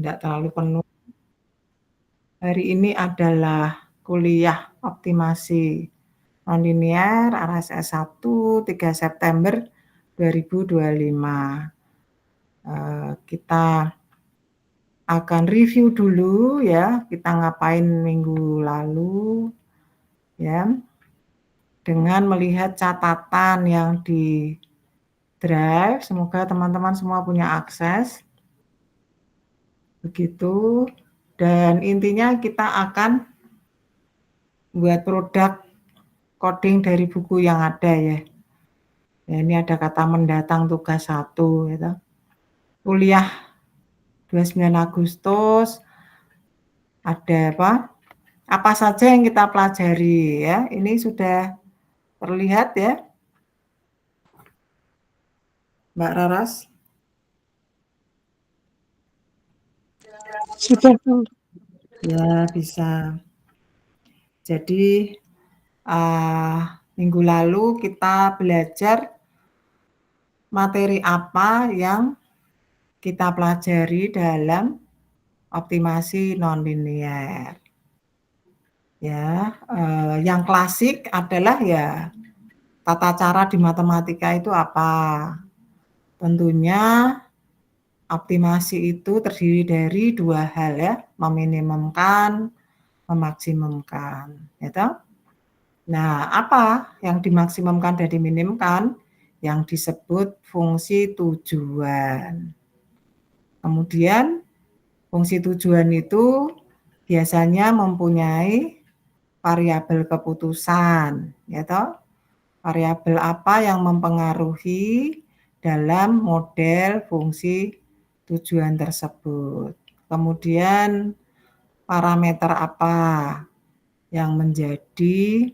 enggak terlalu penuh. Hari ini adalah kuliah optimasi nonlinier RSS 1 3 September 2025. Kita akan review dulu ya, kita ngapain minggu lalu ya, dengan melihat catatan yang di Drive. Semoga teman-teman semua punya akses. Begitu. Dan intinya kita akan buat produk coding dari buku yang ada ya. Ya, ini ada kata mendatang tugas 1 gitu. Kuliah 29 Agustus ada apa? Apa saja yang kita pelajari ya. Ini sudah terlihat ya, Mbak Raras? Sudah. Ya, bisa. Jadi minggu lalu kita belajar materi apa yang kita pelajari dalam optimasi nonlinier. Ya, yang klasik adalah ya tata cara di matematika itu apa? Tentunya optimasi itu terdiri dari 2 hal ya, meminimumkan, memaksimumkan, gitu. Nah, apa yang dimaksimumkan dan diminimumkan? Yang disebut fungsi tujuan. Kemudian fungsi tujuan itu biasanya mempunyai variabel keputusan, ya toh? Variabel apa yang mempengaruhi dalam model fungsi tujuan tersebut. Kemudian parameter apa yang menjadi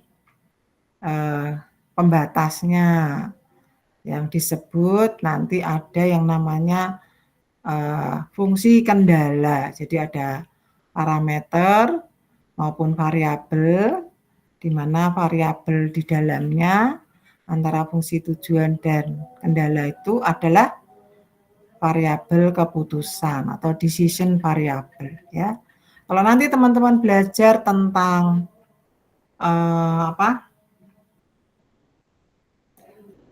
pembatasnya, yang disebut nanti ada yang namanya fungsi kendala. Jadi ada parameter maupun variabel, di mana variabel di dalamnya antara fungsi tujuan dan kendala itu adalah variabel keputusan atau decision variable ya. Kalau nanti teman-teman belajar tentang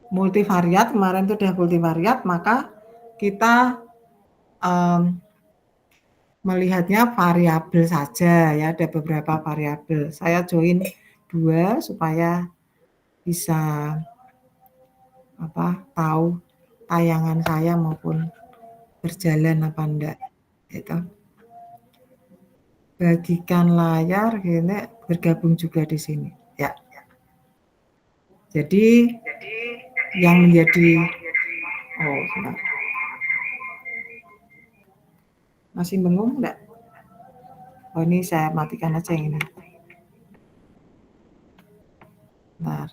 multivariat, kemarin itu udah multivariat, maka kita melihatnya variabel saja ya, ada beberapa variabel. Saya join 2 supaya bisa tahu tayangan saya maupun berjalan apa enggak itu. Bagikan layar ini bergabung juga di sini ya. Jadi yang menjadi sebentar. Masih bengong enggak? Ini saya matikan aja yang ini. Bentar.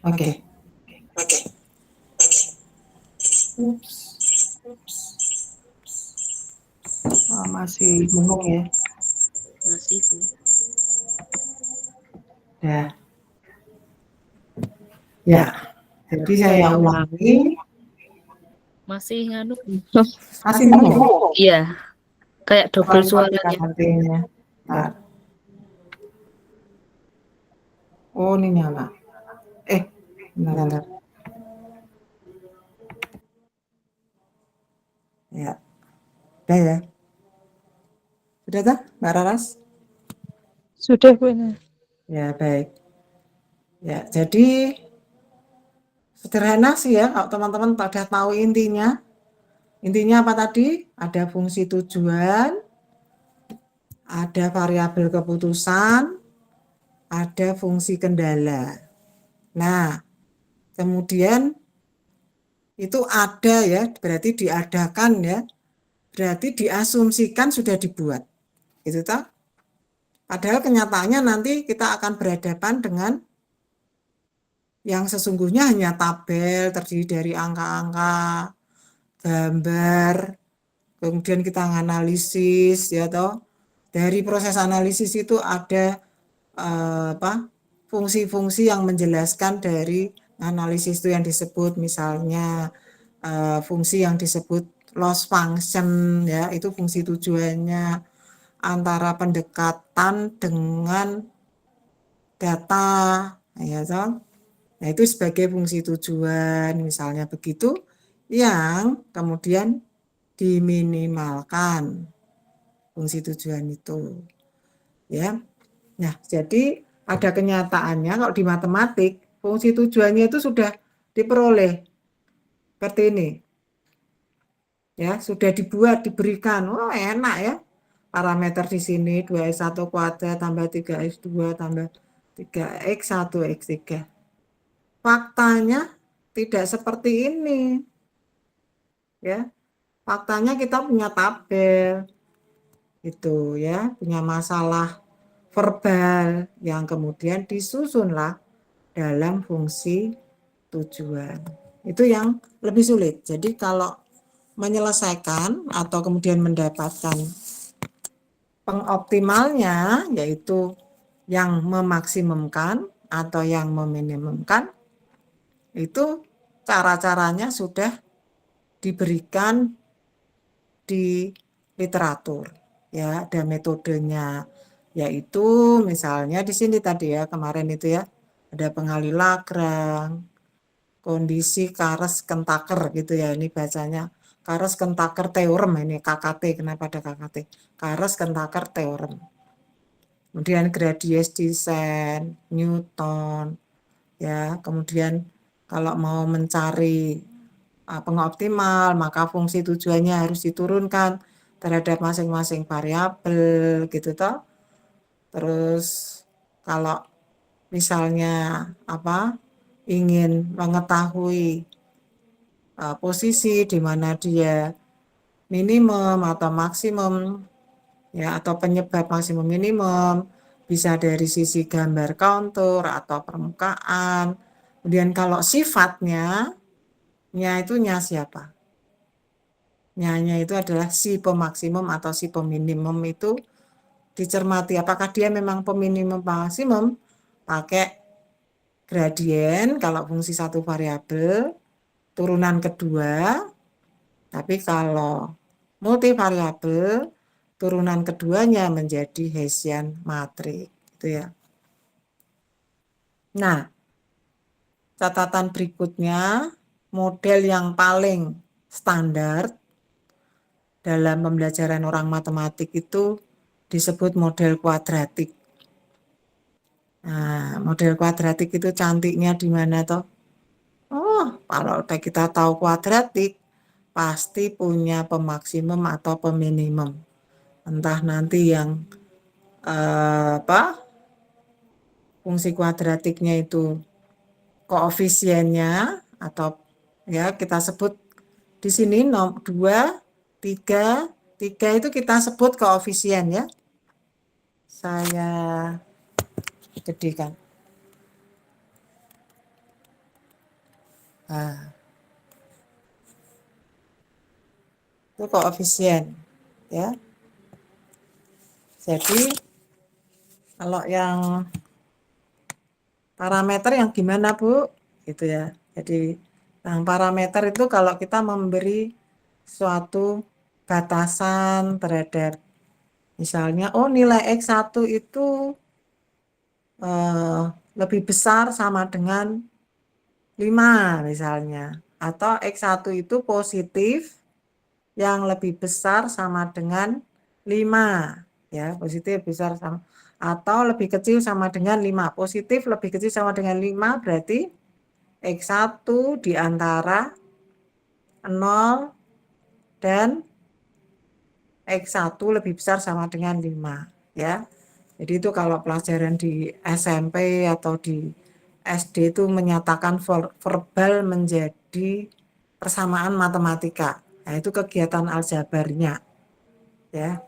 Oke. Ups. Masih bengong ya? Masih, Bu. Ya. Ya. Jadi saya ulangi. Masih nganu. Masih bengong? Iya. Kayak double suaranya. Nah. Oh, ini nyala. Bentar. Ya. Udah ya? Sudah tak, Mbak Raras? Sudah, Bu. Ya, baik. Ya, jadi sederhana sih ya, kalau teman-teman pada tahu intinya. Intinya apa tadi? Ada fungsi tujuan, ada variabel keputusan, ada fungsi kendala. Nah, kemudian itu ada ya, berarti diadakan ya, berarti diasumsikan sudah dibuat. Gitu toh? Padahal kenyataannya nanti kita akan berhadapan dengan yang sesungguhnya hanya tabel terdiri dari angka-angka, gambar, kemudian kita analisis ya toh. Dari proses analisis itu ada fungsi-fungsi yang menjelaskan dari analisis itu yang disebut misalnya fungsi yang disebut loss function ya, itu fungsi tujuannya antara pendekatan dengan data ya toh. Nah, itu sebagai fungsi tujuan misalnya begitu yang kemudian diminimalkan fungsi tujuan itu ya. Nah, jadi ada kenyataannya kalau di matematik fungsi tujuannya itu sudah diperoleh seperti ini. Ya, sudah dibuat, diberikan. Oh, enak ya. Parameter di sini 2x1 kuadrat tambah 3x2 tambah 3x1 x3. Faktanya tidak seperti ini. Ya. Faktanya kita punya tabel. Itu ya, punya masalah verbal yang kemudian disusunlah dalam fungsi tujuan. Itu yang lebih sulit. Jadi kalau menyelesaikan atau kemudian mendapatkan pengoptimalnya, yaitu yang memaksimumkan atau yang meminimumkan, itu cara-caranya sudah diberikan di literatur. Ya, ada metodenya, yaitu misalnya di sini tadi ya, kemarin itu ya, ada pengalih Lagrange, kondisi Karas-Kentaker gitu ya, ini bacanya Karas-Kentaker teorem, ini KKT, kenapa ada KKT? Karas-Kentaker teorem. Kemudian Gradius descent, Newton, ya. Kemudian kalau mau mencari pengoptimal, maka fungsi tujuannya harus diturunkan terhadap masing-masing variabel, gitu toh. Terus kalau misalnya ingin mengetahui posisi di mana dia minimum atau maksimum ya, atau penyebab maksimum minimum bisa dari sisi gambar kontur atau permukaan. Kemudian kalau sifatnya, itu nya siapa? Nya itu adalah si pemaksimum atau si peminimum, itu dicermati apakah dia memang peminimum maksimum pakai gradien kalau fungsi satu variabel, turunan kedua, tapi kalau multivariabel, turunan keduanya menjadi Hessian matrix, gitu ya. Nah, catatan berikutnya, model yang paling standar dalam pembelajaran orang matematik itu disebut model kuadratik. Nah, model kuadratik itu cantiknya di mana toh? Oh, kalau kita tahu kuadratik, pasti punya pemaksimum atau peminimum. Entah nanti yang fungsi kuadratiknya itu koefisiennya atau ya kita sebut di sini 2, 3 itu kita sebut koefisien ya. Saya jadikan. Nah, itu koefisien ya. Jadi kalau yang parameter yang gimana Bu? Gitu ya. Jadi yang parameter itu kalau kita memberi suatu batasan terhadap misalnya nilai X1 itu lebih besar sama dengan 5 misalnya, atau X1 itu positif yang lebih besar sama dengan 5 ya, positif besar sama atau lebih kecil sama dengan 5. Positif lebih kecil sama dengan 5 berarti X1 di antara 0 dan X1 lebih besar sama dengan 5 ya. Jadi itu kalau pelajaran di SMP atau di SD itu menyatakan verbal menjadi persamaan matematika. Nah, itu kegiatan aljabarnya ya.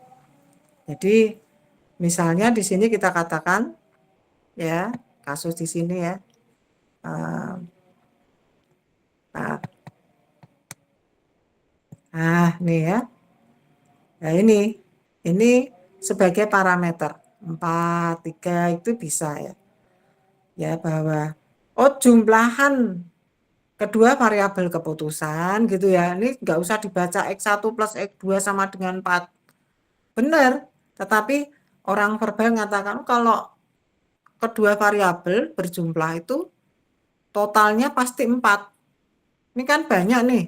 Jadi misalnya di sini kita katakan ya, kasus di sini ya. Nah, nih ya. Nah, ini sebagai parameter 4, 3 itu bisa ya. ya bahwa jumlahan kedua variabel keputusan gitu ya. Ini nggak usah dibaca X1 plus X2 sama dengan 4. Benar, tetapi orang verbal mengatakan kalau kedua variabel berjumlah itu totalnya pasti 4. Ini kan banyak nih,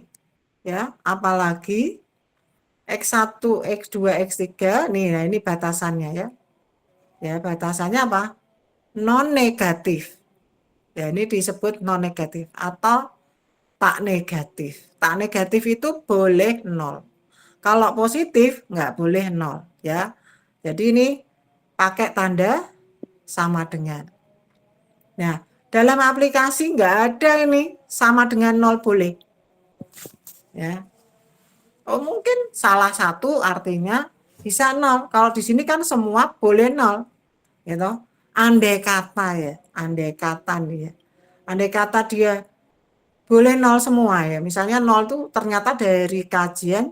ya. Apalagi X1, X2, X3, nih, nah ini batasannya ya. Ya, batasannya apa? Non negatif. Ya, ini disebut non negatif atau tak negatif. Tak negatif itu boleh 0. Kalau positif nggak boleh 0 ya. Jadi ini pakai tanda sama dengan. Nah, dalam aplikasi nggak ada ini sama dengan 0 boleh. Ya. Mungkin salah satu artinya bisa 0. Kalau di sini kan semua boleh 0. Gitu. Andai kata ya, andai kata nih ya. Andai kata dia boleh 0 semua ya. Misalnya 0 itu ternyata dari kajian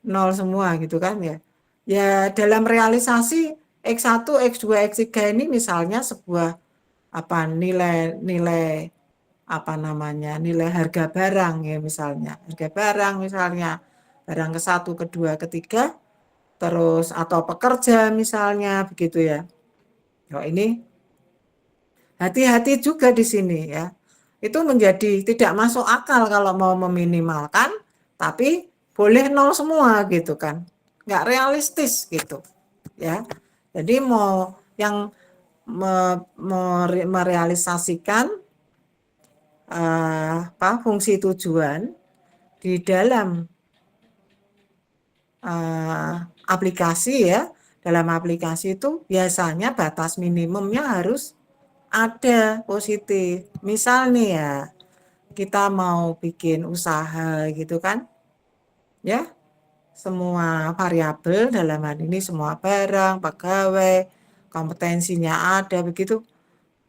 0 semua gitu kan ya. Ya dalam realisasi X1, X2, X3 ini misalnya sebuah nilai apa namanya, nilai harga barang ya misalnya. Harga barang misalnya barang ke-1, kedua, ketiga, terus atau pekerja misalnya begitu ya. Ini hati-hati juga di sini ya. Itu menjadi tidak masuk akal kalau mau meminimalkan, tapi boleh 0 semua gitu kan. Nggak realistis gitu ya. Jadi mau yang merealisasikan fungsi tujuan di dalam aplikasi ya. Dalam aplikasi itu biasanya batas minimumnya harus ada positif. Misal nih ya, kita mau bikin usaha gitu kan, ya, semua variabel dalam hal ini semua barang, pegawai, kompetensinya ada begitu.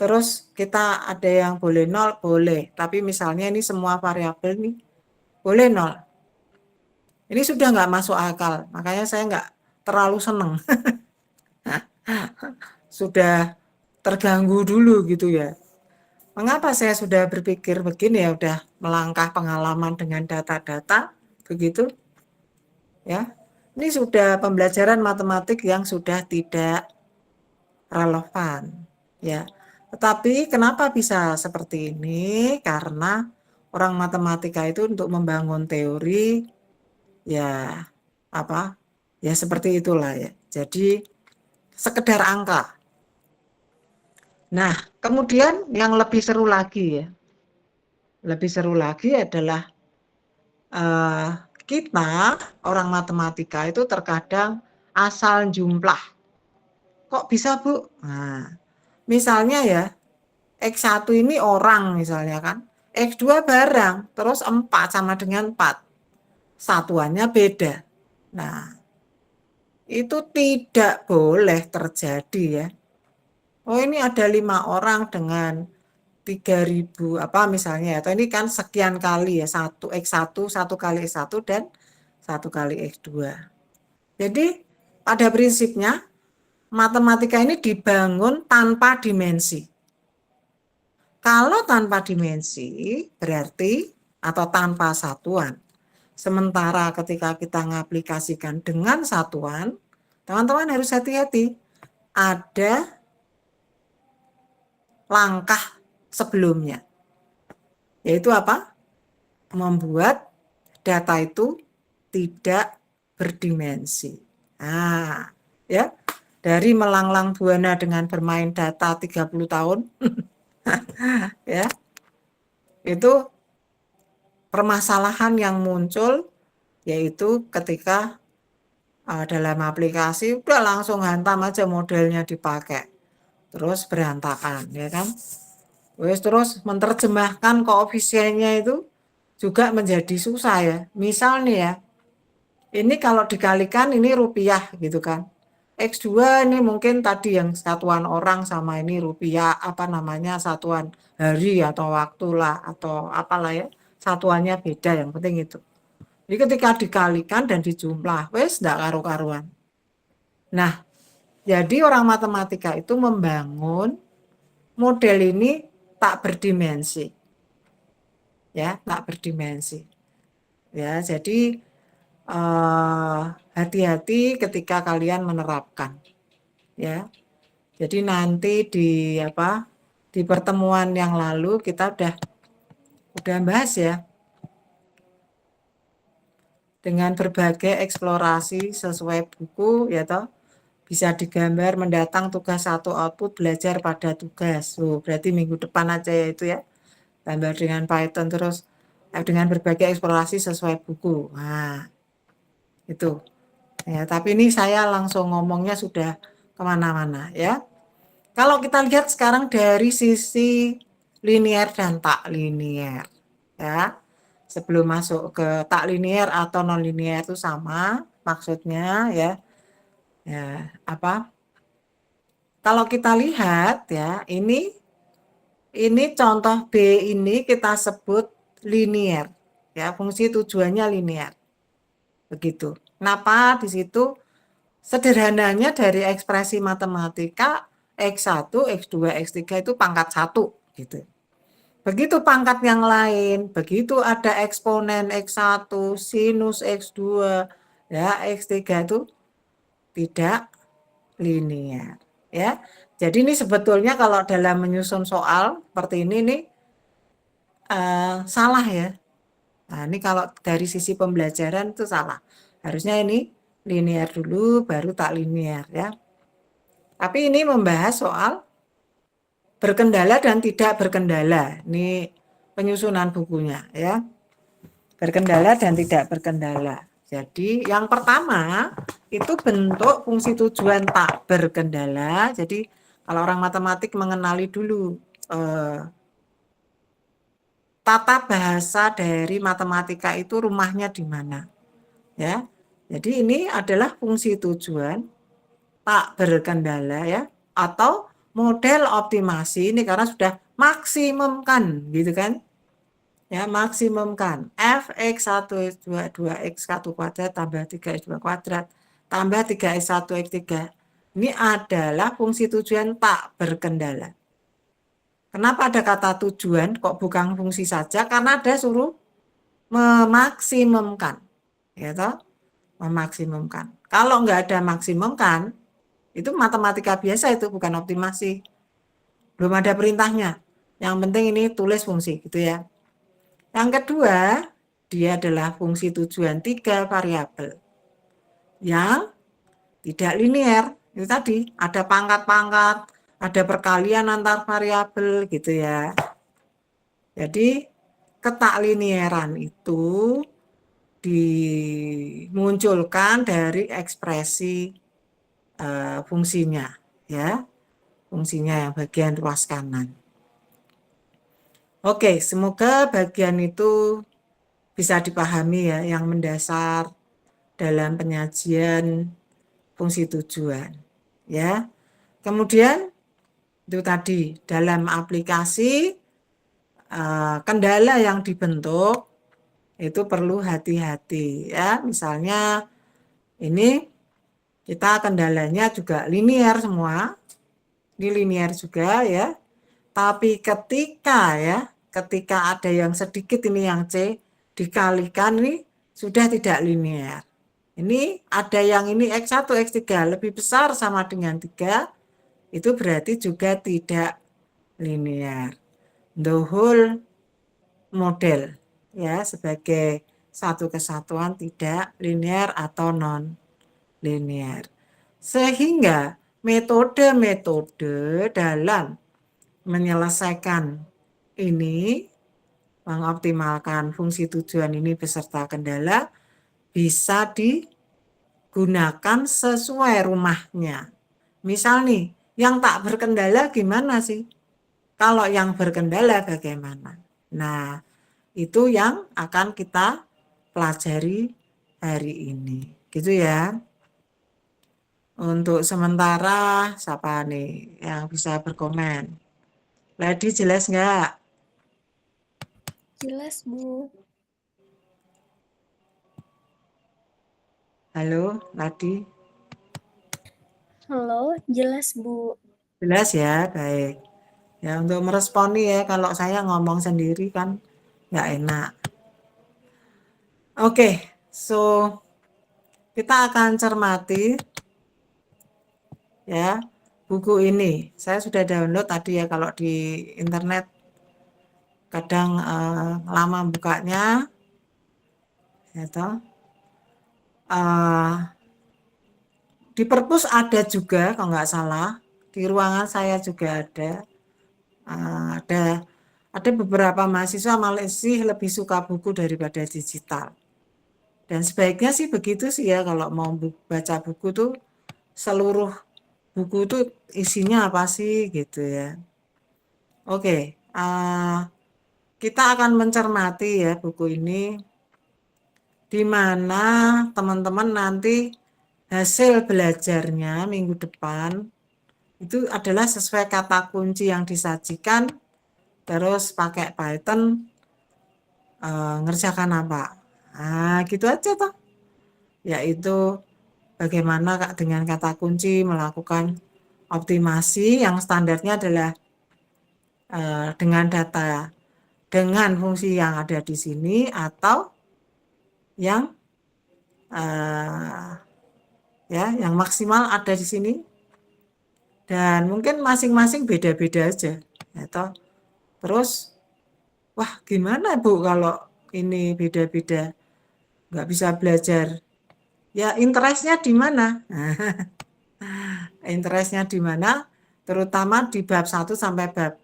Terus kita ada yang boleh 0, boleh. Tapi misalnya ini semua variabel nih, boleh 0. Ini sudah nggak masuk akal, makanya saya nggak terlalu seneng. Sudah terganggu dulu gitu ya. Mengapa saya sudah berpikir begini ya, udah melangkah pengalaman dengan data-data, begitu ya. Ini sudah pembelajaran matematik yang sudah tidak relevan ya. Tetapi kenapa bisa seperti ini? Karena orang matematika itu untuk membangun teori ya ya seperti itulah ya. Jadi sekedar angka. Nah, kemudian yang lebih seru lagi ya. Lebih seru lagi adalah kita orang matematika itu terkadang asal jumlah. Kok bisa, Bu? Nah, misalnya ya, X1 ini orang misalnya kan, X2 barang, terus 4 sama dengan 4. Satuannya beda. Nah, itu tidak boleh terjadi ya. Ini ada 5 orang dengan 3.000 misalnya, atau ini kan sekian kali ya, 1 X1, 1 kali X1 dan 1 kali X2. Jadi pada prinsipnya matematika ini dibangun tanpa dimensi. Kalau tanpa dimensi berarti atau tanpa satuan. Sementara ketika kita mengaplikasikan dengan satuan, teman-teman harus hati-hati. Ada langkah sebelumnya. Yaitu apa? Membuat data itu tidak berdimensi. Nah, ya. Dari melanglang buana dengan bermain data 30 tahun ya. Itu permasalahan yang muncul yaitu ketika dalam aplikasi udah langsung hantam aja modelnya dipakai. Terus berantakan ya kan. Terus menerjemahkan koefisiennya itu juga menjadi susah ya. Misal nih ya, ini kalau dikalikan ini rupiah gitu kan. X2 ini mungkin tadi yang satuan orang sama ini rupiah, satuan hari atau waktu lah atau apalah ya. Satuannya beda, yang penting itu. Jadi ketika dikalikan dan dijumlah, wes enggak karu-karuan. Nah, jadi orang matematika itu membangun model ini tak berdimensi. Ya, tak berdimensi. Ya, jadi hati-hati ketika kalian menerapkan. Ya. Jadi nanti di pertemuan yang lalu kita udah bahas ya, dengan berbagai eksplorasi sesuai buku ya toh, bisa digambar mendatang tugas 1 output belajar pada tugas. Berarti minggu depan aja ya itu ya, gambar dengan Python terus dengan berbagai eksplorasi sesuai buku. Nah itu ya, tapi ini saya langsung ngomongnya sudah kemana-mana ya. Kalau kita lihat sekarang dari sisi linier dan tak linier ya, sebelum masuk ke tak linier atau non linier itu sama maksudnya ya. Ya, kalau kita lihat ya, ini contoh B ini kita sebut linier ya, fungsi tujuannya linier. Begitu. Kenapa di situ? Sederhananya dari ekspresi matematika X1, X2, X3 itu pangkat 1 gitu. Begitu pangkat yang lain, begitu ada eksponen X1, sinus X2, ya X3 itu tidak linier, ya. Jadi ini sebetulnya kalau dalam menyusun soal seperti ini nih salah ya. Nah, ini kalau dari sisi pembelajaran itu salah. Harusnya ini linier dulu baru tak linier ya. Tapi ini membahas soal berkendala dan tidak berkendala. Ini penyusunan bukunya ya. Berkendala dan tidak berkendala. Jadi yang pertama itu bentuk fungsi tujuan tak berkendala. Jadi kalau orang matematik mengenali dulu tata bahasa dari matematika itu rumahnya di mana. Ya. Jadi ini adalah fungsi tujuan tak berkendala ya, atau model optimasi ini karena sudah maksimumkan gitu kan. Ya, maksimumkan fx1 x2 2x1 kuadrat tambah 3x2 kuadrat tambah 3x1 x3. Ini adalah fungsi tujuan tak berkendala. Kenapa ada kata tujuan kok bukan fungsi saja? Karena ada suruh memaksimumkan. Ya toh? Memaksimumkan. Kalau nggak ada maksimumkan, itu matematika biasa, itu bukan optimasi. Belum ada perintahnya. Yang penting ini tulis fungsi gitu ya. Yang kedua, dia adalah fungsi tujuan 3 variabel yang tidak linier. Itu tadi, ada pangkat-pangkat, ada perkalian antar variabel gitu ya. Jadi, ketaklinieran itu dimunculkan dari ekspresi fungsinya ya. Fungsinya yang bagian ruas kanan. Oke, semoga bagian itu bisa dipahami ya, yang mendasar dalam penyajian fungsi tujuan. Ya. Kemudian itu tadi dalam aplikasi kendala yang dibentuk itu perlu hati-hati ya. Misalnya ini kita kendalanya juga linier semua. Ini linier juga ya. Tapi ketika ada yang sedikit ini yang C dikalikan ini sudah tidak linier. Ini ada yang ini X1, X3 lebih besar sama dengan 3, itu berarti juga tidak linier. The whole model ya sebagai satu kesatuan tidak linier atau non linier. Sehingga metode-metode dalam menyelesaikan ini, mengoptimalkan fungsi tujuan ini beserta kendala, bisa digunakan sesuai rumahnya. Misal nih, yang tak berkendala gimana sih? Kalau yang berkendala bagaimana? Nah, itu yang akan kita pelajari hari ini. Gitu ya. Untuk sementara, siapa nih yang bisa berkomen? Lady jelas nggak? Jelas, Bu. Halo, Ladi. Halo, jelas, Bu. Jelas ya, baik. Ya, untuk meresponi ya, kalau saya ngomong sendiri kan nggak enak. Oke, so kita akan cermati ya buku ini. Saya sudah download tadi ya, kalau di internet kadang lama bukanya, ya toh. Di perpus ada juga kalau nggak salah, di ruangan saya juga ada. Ada beberapa mahasiswa Malaysia lebih suka buku daripada digital. Dan sebaiknya sih begitu sih ya, kalau mau baca buku tuh seluruh buku tuh isinya apa sih gitu ya. Oke, kita akan mencermati ya buku ini, di mana teman-teman nanti hasil belajarnya minggu depan itu adalah sesuai kata kunci yang disajikan, terus pakai Python, ngerjakan apa. Nah, gitu aja toh. Yaitu bagaimana dengan kata kunci melakukan optimasi yang standarnya adalah dengan data dengan fungsi yang ada di sini atau yang yang maksimal ada di sini, dan mungkin masing-masing beda-beda aja ya toh. Terus wah gimana Bu kalau ini beda-beda nggak bisa belajar, ya interestnya di mana? Interestnya di mana, terutama di bab 1 sampai bab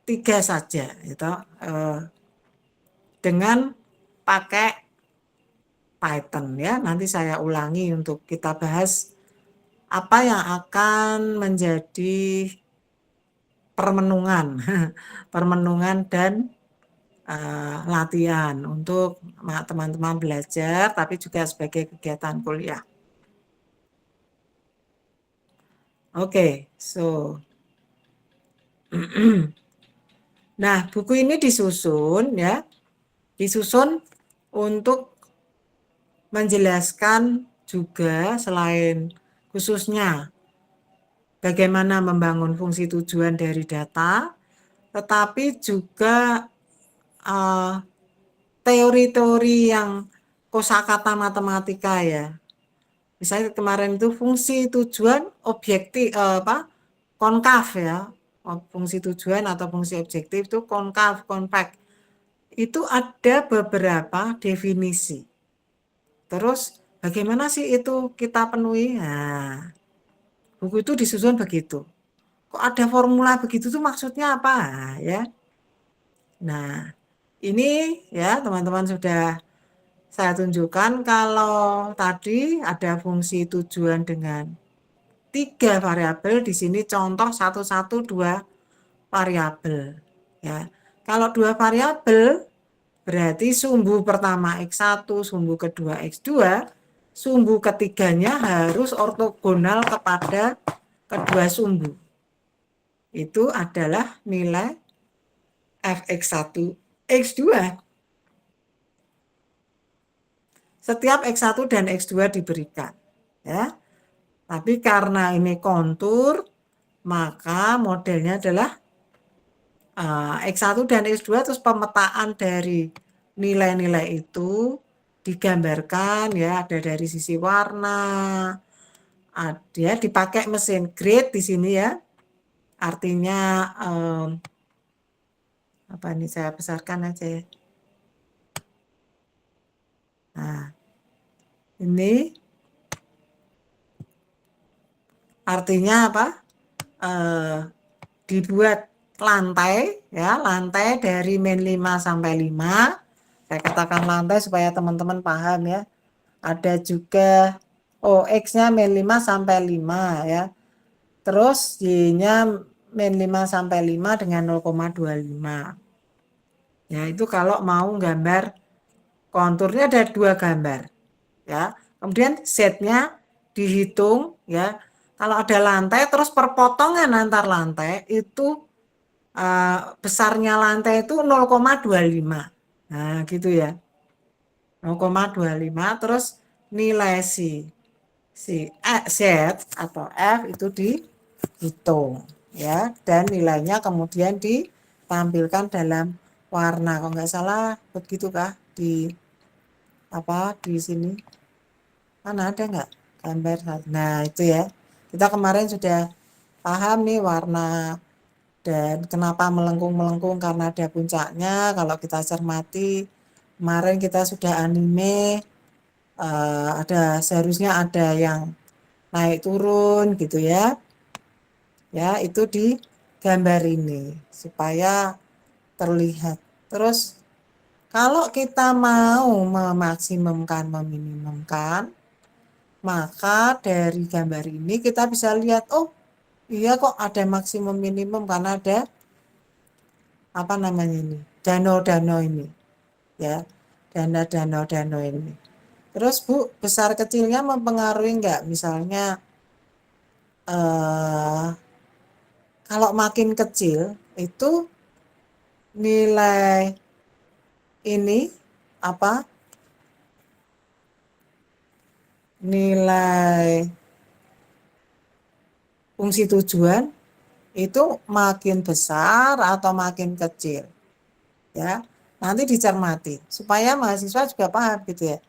3 saja gitu, dengan pakai Python ya. Nanti saya ulangi untuk kita bahas apa yang akan menjadi permenungan permenungan dan latihan untuk teman-teman belajar, tapi juga sebagai kegiatan kuliah. Oke, so nah buku ini disusun ya, disusun untuk menjelaskan juga selain khususnya bagaimana membangun fungsi tujuan dari data, tetapi juga teori-teori yang kosakata matematika ya. Misalnya kemarin itu fungsi tujuan objektif konkav ya. Fungsi tujuan atau fungsi objektif itu konkav, konveks. Itu ada beberapa definisi. Terus bagaimana sih itu kita penuhi? Nah, buku itu disusun begitu. Kok ada formula begitu tuh maksudnya apa? Nah, ya. Nah, ini ya teman-teman sudah saya tunjukkan kalau tadi ada fungsi tujuan dengan 3 variabel, di sini contoh 1, 1, 2 variabel. Ya. Kalau 2 variabel berarti sumbu pertama X1, sumbu kedua X2, sumbu ketiganya harus ortogonal kepada kedua sumbu. Itu adalah nilai Fx1, X2. Setiap X1 dan X2 diberikan. Ya. Tapi karena ini kontur, maka modelnya adalah X1 dan X2, terus pemetaan dari nilai-nilai itu digambarkan ya, ada dari sisi warna, ada dipakai mesin grid di sini ya. Artinya apa ini saya besarkan aja ya. Nah, ini artinya apa? Dibuat lantai ya, lantai dari min 5 sampai 5. Saya katakan lantai supaya teman-teman paham ya. Ada juga X-nya min 5 sampai 5 ya. Terus Y-nya min 5 sampai 5 dengan 0,25. Ya, itu kalau mau gambar konturnya ada 2 gambar. Ya. Kemudian Z-nya dihitung ya. Kalau ada lantai terus perpotongan antar lantai itu besarnya lantai itu 0,25. Nah, gitu ya. 0,25 terus nilai Z atau F itu dihitung. ya, dan nilainya kemudian ditampilkan dalam warna. Kalau nggak salah begitu kah di di sini? Mana ada nggak gambar? Nah, itu ya. Kita kemarin sudah paham nih warna dan kenapa melengkung-melengkung karena ada puncaknya. Kalau kita cermati, kemarin kita sudah anime, seharusnya ada yang naik turun gitu ya. Ya, itu di gambar ini supaya terlihat. Terus kalau kita mau memaksimumkan, meminimumkan, maka dari gambar ini kita bisa lihat, oh iya kok ada maksimum minimum karena ada ini, danau-danau ini, ya, danau-danau ini. Terus Bu, besar kecilnya mempengaruhi enggak? Misalnya kalau makin kecil itu nilai ini nilai fungsi tujuan itu makin besar atau makin kecil, ya. Nanti dicermati supaya mahasiswa juga paham gitu ya.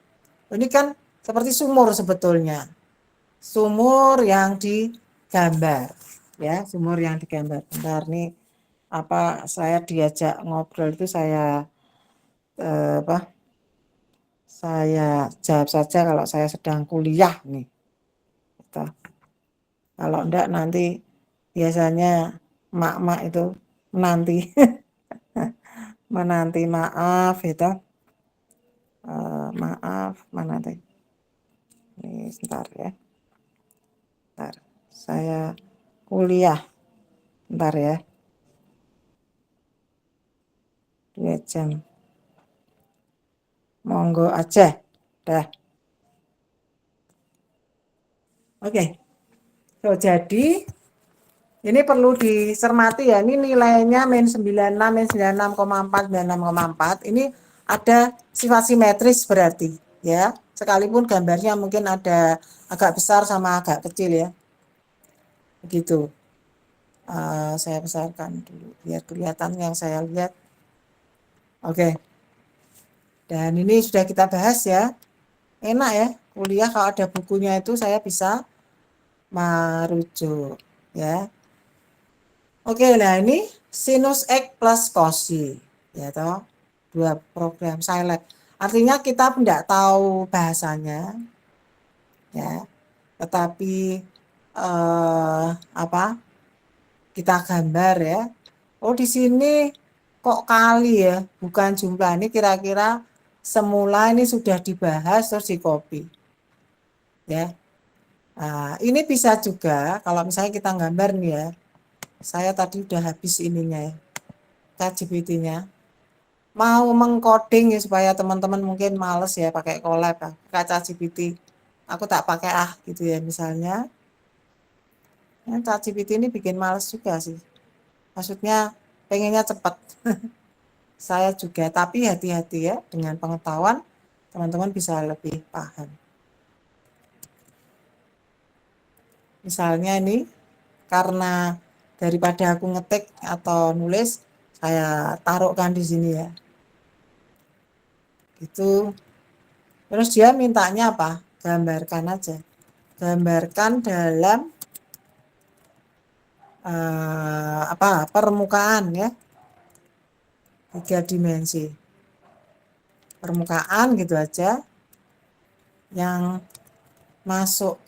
Ini kan seperti sumur sebetulnya, sumur yang digambar, ya, sumur yang digambar. Bentar nih, saya diajak ngobrol itu saya saya jawab saja kalau saya sedang kuliah nih. Gitu. Kalau enggak nanti biasanya mak-mak itu menanti menanti maaf itu maaf mana teh ini sebentar ya, sebentar saya kuliah, bentar ya, 2 jam, monggo aja dah. Oke. So, jadi ini perlu dicermati ya, ini nilainya min 96, min 96,4, 96,4. Ini ada sifat simetris berarti ya. Sekalipun gambarnya mungkin ada agak besar sama agak kecil ya. Begitu. Saya besarkan dulu biar kelihatan yang saya lihat. Oke. Dan ini sudah kita bahas ya. Enak ya, kuliah kalau ada bukunya itu saya bisa merujuk ya. Oke, nah ini sinus X plus cosi, ya toh, 2 program Scilab. Artinya kita tidak tahu bahasanya, ya, tetapi kita gambar ya. Oh di sini kok kali ya, bukan jumlah. Ini kira-kira semula ini sudah dibahas terus di copy, ya. Nah, ini bisa juga kalau misalnya kita gambar nih ya. Saya tadi udah habis ininya ya, ChatGPT-nya. Mau mengcoding ya supaya teman-teman mungkin males ya pakai Colab ya, pakai ChatGPT. Aku tak pakai gitu ya misalnya. Ya, ChatGPT ini bikin males juga sih. Maksudnya pengennya cepat. Saya juga, tapi hati-hati ya dengan pengetahuan teman-teman bisa lebih paham. Misalnya ini karena daripada aku ngetik atau nulis, saya taruhkan di sini ya. Gitu. Terus dia mintanya apa? Gambarkan aja. Gambarkan dalam permukaan ya. 3 dimensi. Permukaan gitu aja. Yang masuk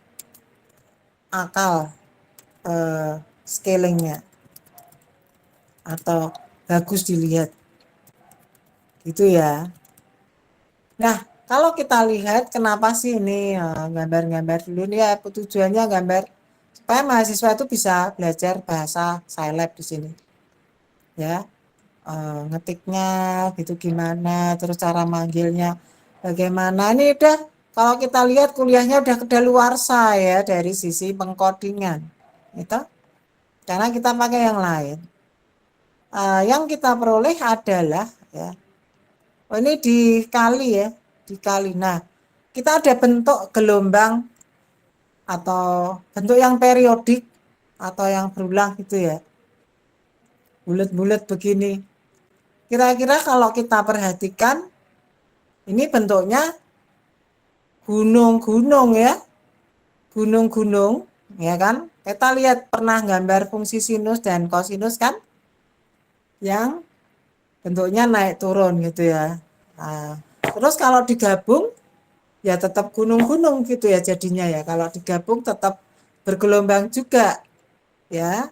akal scalingnya atau bagus dilihat gitu ya. Nah, kalau kita lihat kenapa sih ini gambar-gambar dulu nih ya, tujuannya gambar supaya mahasiswa itu bisa belajar bahasa Scilab di sini ya, ngetiknya gitu gimana, terus cara manggilnya bagaimana. Ini udah kalau kita lihat kuliahnya udah kedaluarsa ya dari sisi pengkodingan gitu. Karena kita pakai yang lain. Yang kita peroleh adalah ya, ini dikali ya, dikali. Nah, kita ada bentuk gelombang atau bentuk yang periodik atau yang berulang gitu ya. Bulat-bulat begini. Kira-kira kalau kita perhatikan, ini bentuknya gunung-gunung ya. Gunung-gunung, ya kan? Kita lihat pernah gambar fungsi sinus dan kosinus kan? Yang bentuknya naik turun gitu ya. Nah, terus kalau digabung, ya tetap gunung-gunung gitu ya jadinya ya. Kalau digabung tetap bergelombang juga ya.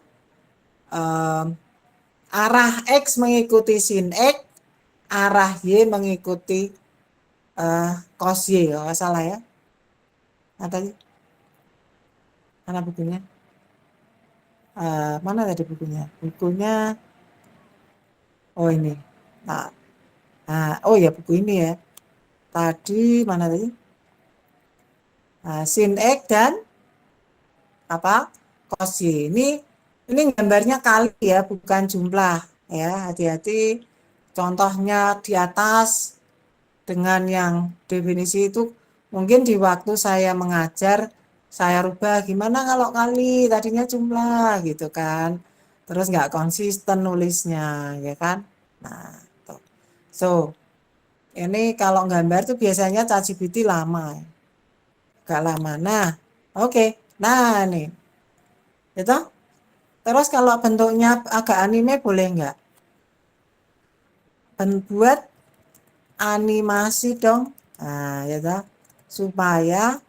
Arah X mengikuti sin X, arah Y mengikuti cos Y, kalau nggak salah ya. Nah, tadi mana bukunya? Mana tadi bukunya? Bukunya, oh ini. Oh ya buku ini ya. Tadi mana tadi? Sin X dan apa? Cos Y. Ini gambarnya kali ya, bukan jumlah ya. Hati-hati. Contohnya di atas dengan yang definisi itu mungkin di waktu saya mengajar saya rubah gimana kalau kali tadinya jumlah gitu kan, terus nggak konsisten nulisnya ya kan. Nah tuh. So ini kalau gambar tuh biasanya ChatGPT lama, agak lama. Nah oke. Nah nih itu terus kalau bentuknya agak anime boleh nggak buat animasi dong. Nah ya toh, supaya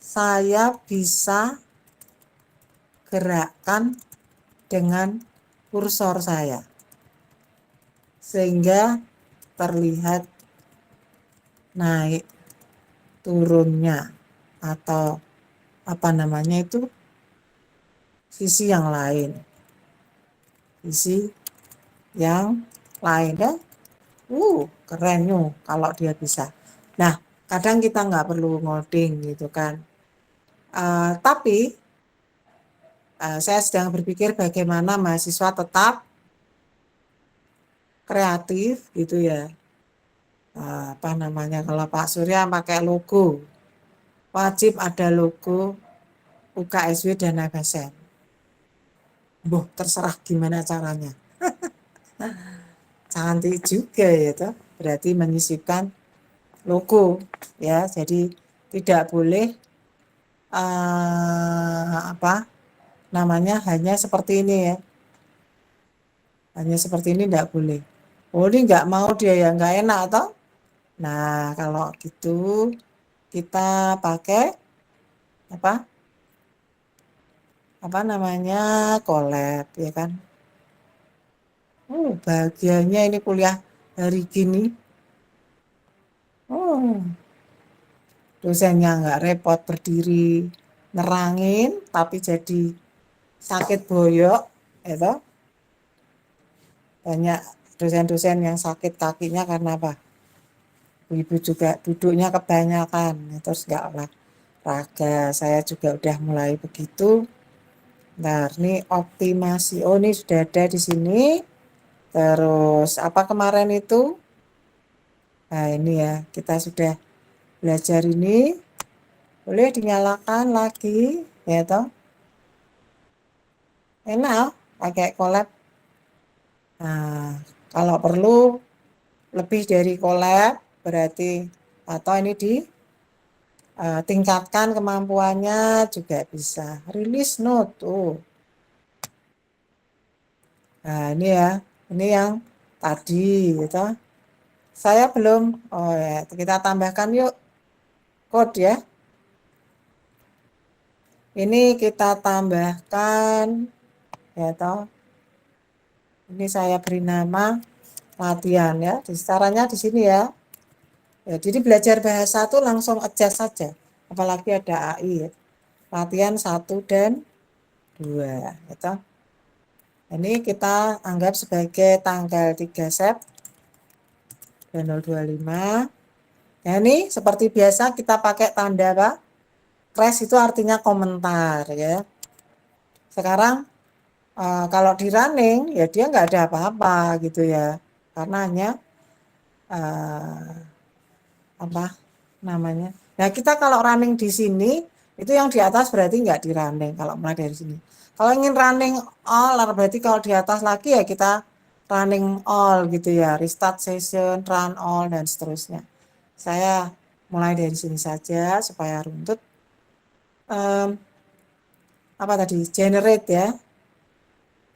saya bisa gerakkan dengan kursor saya sehingga terlihat naik turunnya atau apa namanya itu sisi yang lain ya. Keren nih kalau dia bisa. Nah kadang kita nggak perlu ngoding gitu kan. Tapi saya sedang berpikir bagaimana mahasiswa tetap kreatif gitu ya. Apa namanya, kalau Pak Surya pakai logo, wajib ada logo UKSW dan Agasen. Terserah gimana caranya. Cantik juga ya toh. Berarti menyisipkan logo ya. Jadi tidak boleh apa namanya hanya seperti ini ya. Hanya seperti ini tidak boleh. Ini nggak mau dia ya, nggak enak toh. Nah kalau gitu kita pakai apa namanya collab ya kan. Bahagianya ini kuliah hari gini. Dosennya nggak repot berdiri nerangin tapi jadi sakit boyok itu. Banyak dosen-dosen yang sakit kakinya karena apa? Ibu juga duduknya kebanyakan terus nggak olahraga. Saya juga udah mulai begitu. Nah ini optimasi, ini sudah ada di sini. Terus apa kemarin itu? Nah ini ya kita sudah belajar ini. Boleh dinyalakan lagi ya toh. Enak pakai collab. Nah kalau perlu lebih dari collab berarti atau ini tingkatkan kemampuannya juga bisa. Release note tuh. Nah ini ya, ini yang tadi gitu. Saya belum, ya kita tambahkan yuk code ya. Ini kita tambahkan ya toh. Ini saya beri nama latihan ya. Caranya di sini ya. Jadi belajar bahasa tuh langsung adjust saja. Apalagi ada AI ya. Latihan 1 dan 2 gitu. Ini kita anggap sebagai tanggal 3 Sep 2025. Nah ini seperti biasa kita pakai tanda apa? Crash itu artinya komentar ya. Sekarang kalau di running ya dia nggak ada apa-apa gitu ya. Karena hanya apa namanya. Nah kita kalau running di sini Itu yang di atas berarti nggak di running kalau mulai dari sini. Kalau ingin running all, berarti kalau di atas lagi ya kita running all gitu ya, restart session, run all, dan seterusnya. Saya mulai dari sini saja supaya runtut. Apa tadi? Generate ya.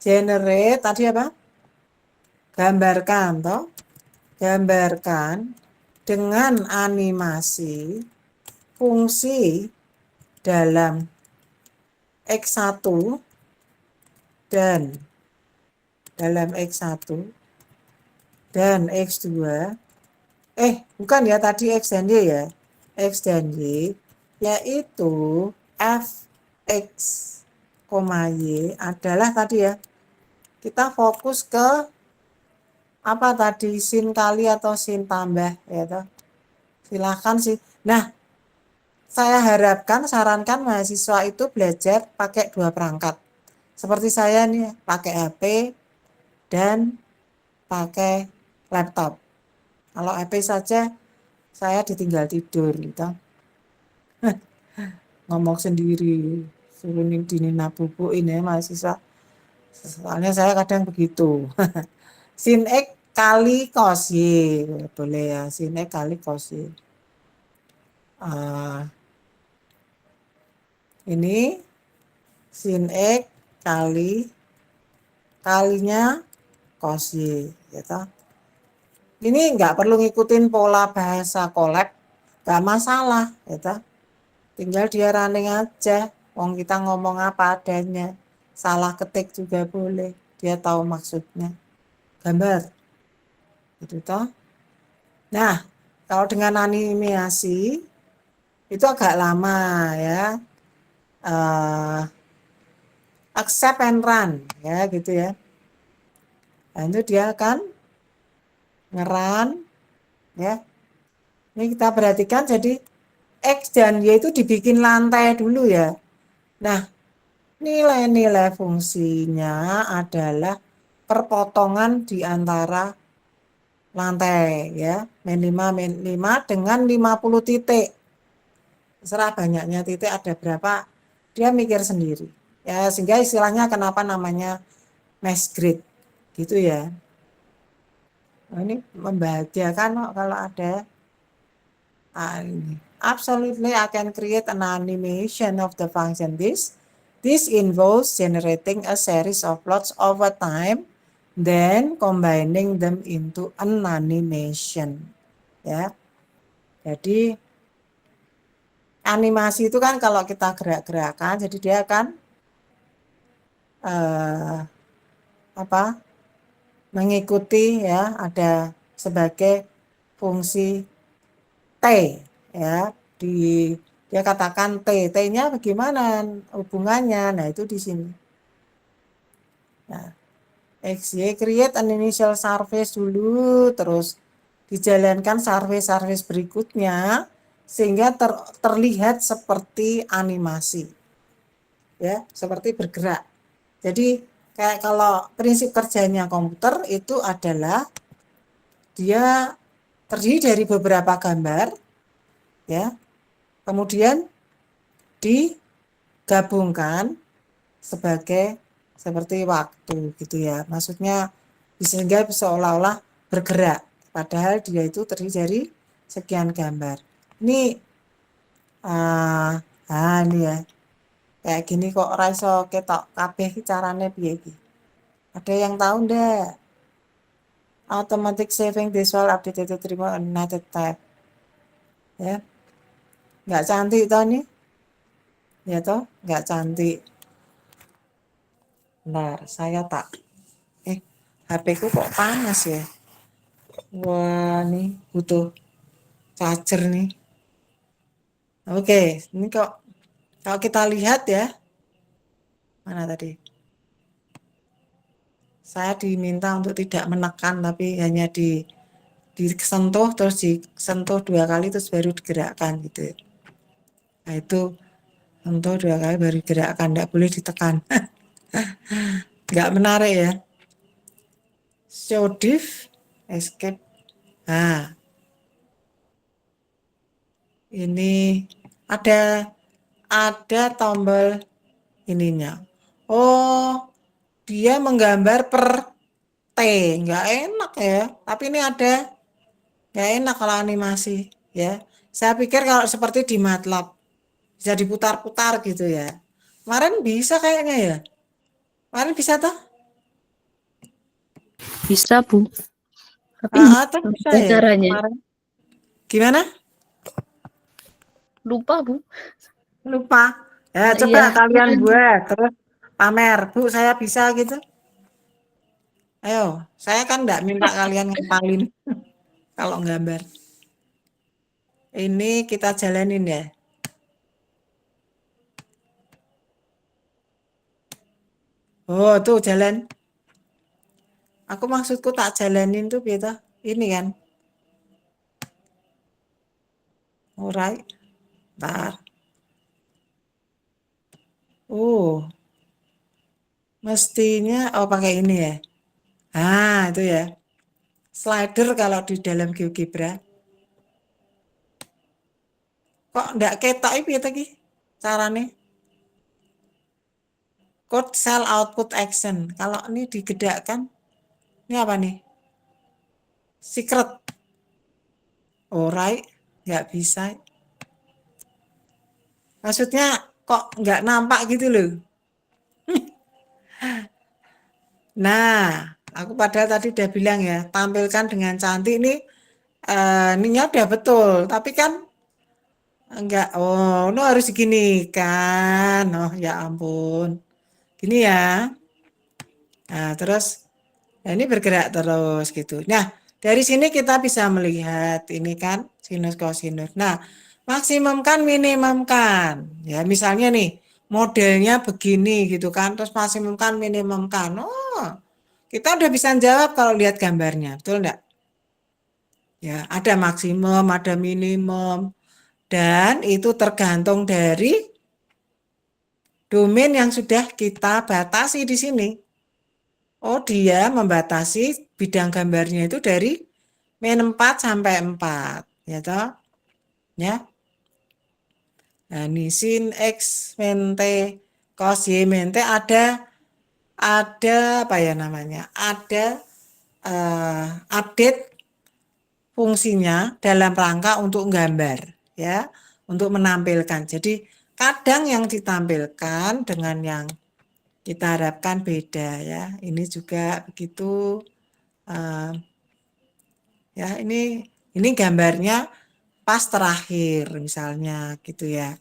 Generate tadi apa? Gambarkan toh. Gambarkan dengan animasi fungsi dalam X1 dan dalam X1 dan X2. Bukan ya, tadi X dan Y ya. X dan Y yaitu Fx, Y adalah tadi ya. Kita fokus ke apa tadi, sin kali atau sin tambah ya toh. Silahkan sih. Nah, saya harapkan, sarankan mahasiswa itu belajar pakai 2 perangkat. Seperti saya nih, pakai HP dan pakai laptop. Kalau HP saja saya ditinggal tidur gitu. Ngomong sendiri, suruh dinina bubuin ya mahasiswa. Soalnya saya kadang begitu. Sin X kali cos Y, boleh ya, sin X kali cos Y. Ini sin X kalinya cos Y, gitu. Ini nggak perlu ngikutin pola bahasa collab, nggak masalah, gitu. Tinggal dia running aja, wong kita ngomong apa adanya, salah ketik juga boleh, dia tahu maksudnya. Gambar, gitu toh. Nah, kalau dengan animasi itu agak lama ya. Accept and run ya gitu ya. Nah, itu dia akan ngeran ya. Ini kita perhatikan, jadi X dan Y itu dibikin lantai dulu ya. Nah, nilai-nilai fungsinya adalah perpotongan di antara lantai ya, min 5 dengan 50 titik. Terserah banyaknya titik ada berapa, dia mikir sendiri. Ya, sehingga istilahnya kenapa namanya mass grid gitu ya. Nah, ini membahagiakan kalau ada ini. Absolutely, I can create an animation of the function this. This involves generating a series of plots over time, then combining them into an animation. Ya, jadi animasi itu kan kalau kita gerak-gerakan, jadi dia akan mengikuti ya, ada sebagai fungsi T ya, dia katakan T-nya bagaimana hubungannya. Nah, itu di sini. Nah, XY create an initial surface dulu, terus dijalankan surface berikutnya sehingga terlihat seperti animasi. Ya, seperti bergerak. Jadi kayak kalau prinsip kerjanya komputer itu adalah dia terdiri dari beberapa gambar ya, kemudian digabungkan seperti waktu gitu ya, maksudnya sehingga seolah-olah bergerak padahal dia itu terdiri dari sekian gambar. Ini ini ya kayak gini kok ora iso ketok kabeh carane piye iki. Ada yang tahu ndak? Automatic saving visual updated remote united tab ya, nggak cantik toh nih ya toh, nggak cantik. Bentar, saya tak HP ku kok panas ya. Wah, nih butuh charger nih. Oke, ini kok kalau kita lihat ya, mana tadi? Saya diminta untuk tidak menekan, tapi hanya disentuh, terus disentuh 2 kali, terus baru digerakkan gitu. Nah, itu sentuh 2 kali baru digerakkan, tidak boleh ditekan. Nggak menarik ya. Show div, escape. Ini ada ada tombol ininya. Oh, dia menggambar per T, nggak enak ya. Tapi ini ada, nggak enak kalau animasi ya. Saya pikir kalau seperti di MATLAB bisa diputar-putar gitu ya. Kemarin bisa kayaknya ya. Kemarin bisa toh? Bisa, Bu. Tapi Toh bisa gimana ya caranya? kemarin. Gimana? Lupa, Bu. Lupa. Ya, Iya. coba kalian buat terus pamer. Bu, saya bisa gitu. Ayo, saya kan enggak minta kalian ngapalin kalau gambar. Ini kita jalanin ya. Oh, tuh jalan. Aku maksudku tak jalanin tuh gitu. Ini kan. Alright. Bentar. Mestinya pakai ini ya. Itu ya. Slider kalau di dalam GeoGebra. Kok enggak ketok iki piye iki carane? Code cell output action. Kalau ini digedakkan, ini apa nih? Secret. Alright, nggak bisa. Maksudnya kok nggak nampak gitu loh. Nah, aku padahal tadi udah bilang ya, tampilkan dengan cantik ini, ininya udah betul. Tapi kan enggak, ini harus gini kan. Oh ya ampun. Gini ya. Nah, terus ini bergerak terus gitu. Nah, dari sini kita bisa melihat ini kan sinus kosinus. Nah, maksimumkan minimumkan. Ya, misalnya nih modelnya begini gitu kan, terus maksimumkan minimumkan. Oh, kita udah bisa jawab kalau lihat gambarnya, betul enggak? Ya, ada maksimum, ada minimum. Dan itu tergantung dari domain yang sudah kita batasi di sini. Oh, dia membatasi bidang gambarnya itu dari min 4 sampai 4, ya toh? Ya. Nah, ini sin X min T cos Y min T ada apa ya namanya? Ada update fungsinya dalam rangka untuk gambar, ya, untuk menampilkan. Jadi, kadang yang ditampilkan dengan yang kita harapkan beda ya. Ini juga begitu. Ya, ini gambarnya pas terakhir misalnya gitu ya.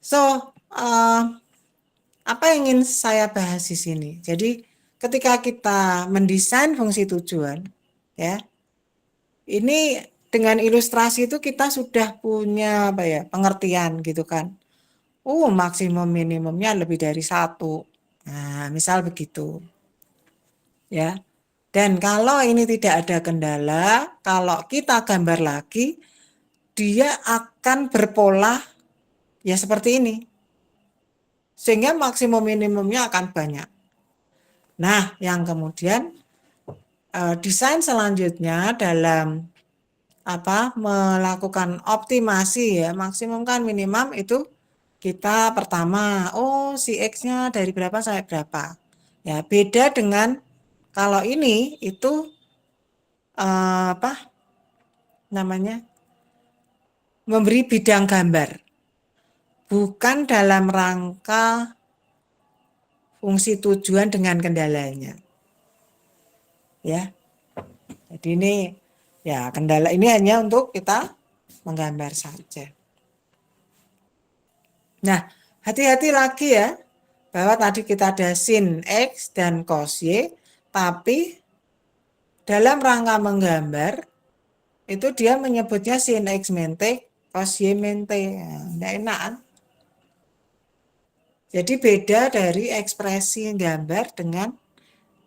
So, apa yang ingin saya bahas di sini? Jadi, ketika kita mendesain fungsi tujuan, ya, ini dengan ilustrasi itu kita sudah punya apa ya, pengertian gitu kan. Maksimum minimumnya lebih dari 1. Nah, misal begitu. Ya. Dan kalau ini tidak ada kendala, kalau kita gambar lagi, dia akan berpola ya seperti ini. Sehingga maksimum minimumnya akan banyak. Nah, yang kemudian desain selanjutnya dalam melakukan optimasi ya, maksimumkan minimum itu kita pertama, si X-nya dari berapa sampai berapa. Ya, beda dengan kalau ini itu memberi bidang gambar. Bukan dalam rangka fungsi tujuan dengan kendalanya. Ya. Jadi ini ya kendala ini hanya untuk kita menggambar saja. Nah, hati-hati lagi ya bahwa tadi kita ada sin X dan cos Y, tapi dalam rangka menggambar itu dia menyebutnya sin X min T, cos Y min T. Nah, enak kan? Jadi beda dari ekspresi gambar dengan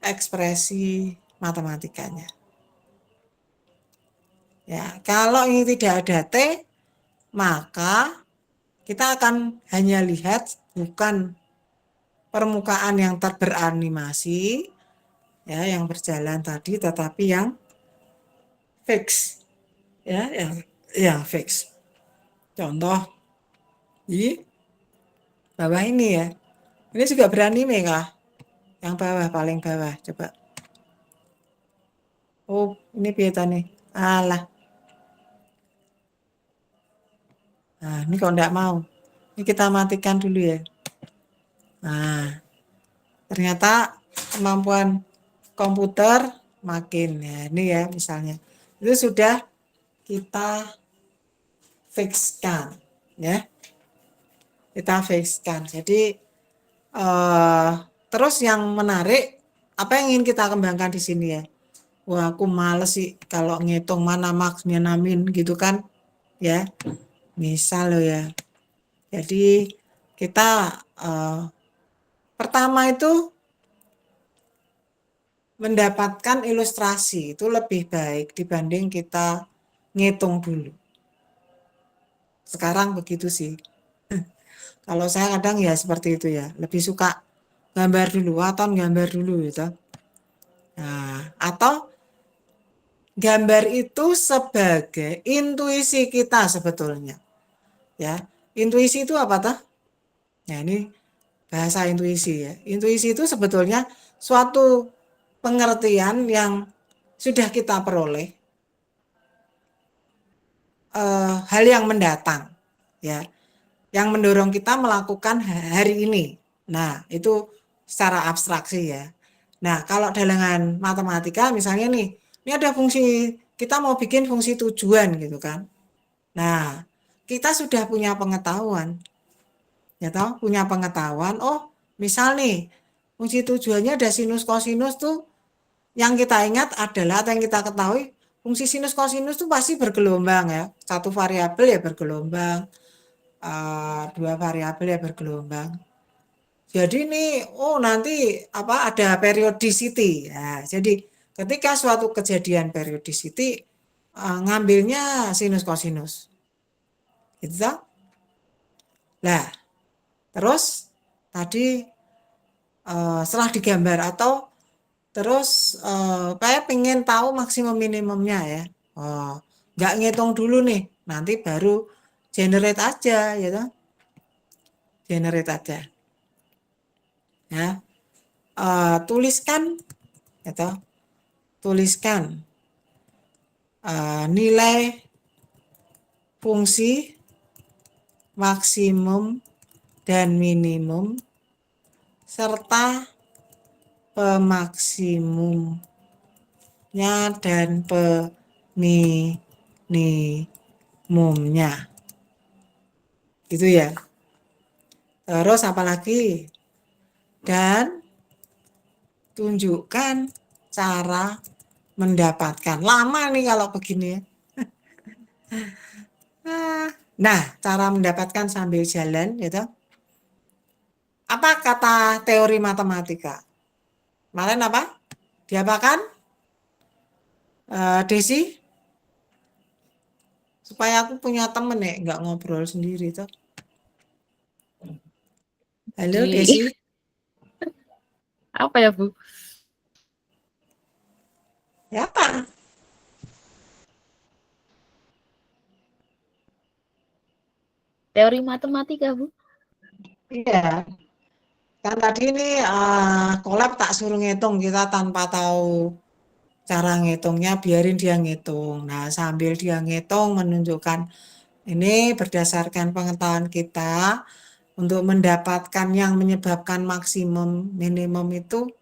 ekspresi matematikanya. Ya, kalau ini tidak ada T, maka kita akan hanya lihat bukan permukaan yang beranimasi, ya, yang berjalan tadi, tetapi yang fix, ya, yang fix. Contoh Di bawah ini ya. Ini juga beranime kah? Yang bawah, paling bawah, coba. Oh, ini piye nih? Alah. Nah, ini kok enggak mau. Ini kita matikan dulu ya. Nah, ternyata kemampuan komputer makin ya. Ini ya misalnya. Itu sudah kita fixkan ya. Kita fixkan. Jadi terus yang menarik apa yang ingin kita kembangkan di sini ya. Wah, aku males sih kalau ngitung mana maksnya namin gitu kan. Ya. Misal loh ya. Jadi kita pertama itu mendapatkan ilustrasi itu lebih baik dibanding kita ngitung dulu. Sekarang begitu sih. Kalau saya kadang ya seperti itu ya, lebih suka gambar dulu atau gambar dulu gitu. Nah, atau gambar itu sebagai intuisi kita sebetulnya. Ya, intuisi itu apa toh? Nah, ini bahasa intuisi ya. Intuisi itu sebetulnya suatu pengertian yang sudah kita peroleh hal yang mendatang ya, yang mendorong kita melakukan hari ini. Nah, itu secara abstraksi ya. Nah, kalau dengan matematika misalnya nih, ini ada fungsi, kita mau bikin fungsi tujuan gitu kan. Nah, kita sudah punya pengetahuan. Ya toh, punya pengetahuan, oh, misal nih, fungsi tujuannya ada sinus kosinus tuh yang kita ingat adalah atau yang kita ketahui fungsi sinus kosinus itu pasti bergelombang ya. Satu variabel ya bergelombang, dua variabel ya bergelombang. Jadi ini nanti apa ada periodicity. Ya, jadi ketika suatu kejadian periodicity ngambilnya sinus kosinus. Gitu. Nah, terus tadi setelah digambar atau terus kayak pengen tahu maksimum minimumnya ya. Nggak ngitung dulu nih, nanti baru generate aja gitu. Generate aja. Ya. Tuliskan gitu. Tuliskan nilai fungsi maksimum dan minimum serta pemaksimumnya dan peminimumnya. Gitu ya. Terus apalagi? Dan tunjukkan cara mendapatkan. Lama nih kalau begini ya. Nah, cara mendapatkan sambil jalan gitu. Apa kata teori matematika? Kemarin apa? Diapakan? Desi? Supaya aku punya temen ya, nggak ngobrol sendiri tuh. Halo Desi. Apa ya, Bu? Ya apa? Teori matematika, Bu. Iya. Kan tadi ini kolab tak suruh ngitung, kita tanpa tahu cara ngitungnya, biarin dia ngitung. Nah, sambil dia ngitung menunjukkan ini berdasarkan pengetahuan kita untuk mendapatkan yang menyebabkan maksimum minimum itu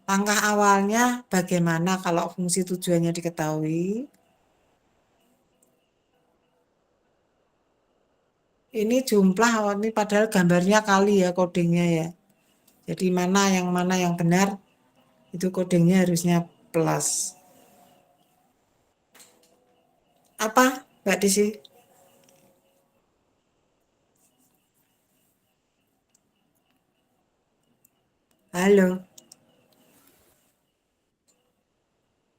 langkah awalnya bagaimana kalau fungsi tujuannya diketahui. Ini jumlah, ini padahal gambarnya kali ya kodingnya ya. Jadi mana yang benar itu kodingnya harusnya plus. Apa Mbak Desi? Halo.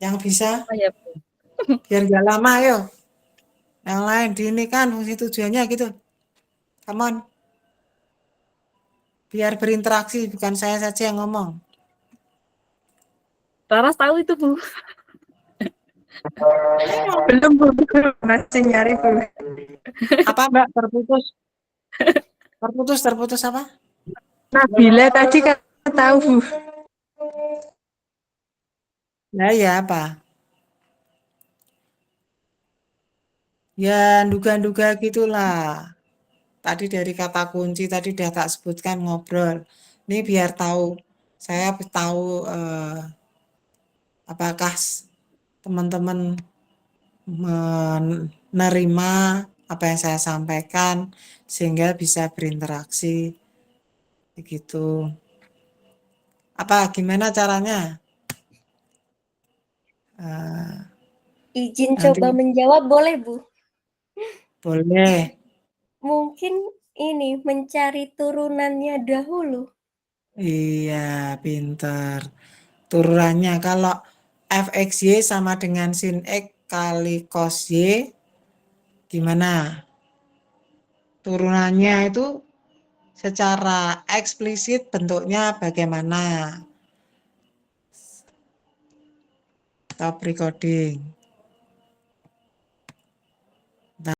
Yang bisa? Apa ya, Bu? Biar nggak lama ayo. Yang lain di ini kan fungsi tujuannya gitu. Come on. Biar berinteraksi, bukan saya saja yang ngomong. Laras tahu itu, Bu. Belum, Bu. Masih nyari, Bu. Apa Mbak terputus? Terputus apa? Nabila tadi kan tahu, Bu. Nah, ya apa? Ya, duga-duga gitulah. Tadi dari kata kunci tadi udah tak sebutkan ngobrol. Ini biar tahu, saya tahu apakah teman-teman menerima apa yang saya sampaikan sehingga bisa berinteraksi begitu. Apa gimana caranya? Izin Nanti coba menjawab boleh, Bu? boleh. Mungkin ini mencari turunannya dahulu. Iya, pinter. Turunannya kalau fxy sama dengan sin x kali cos y gimana? Turunannya itu secara eksplisit bentuknya bagaimana? Stop recording.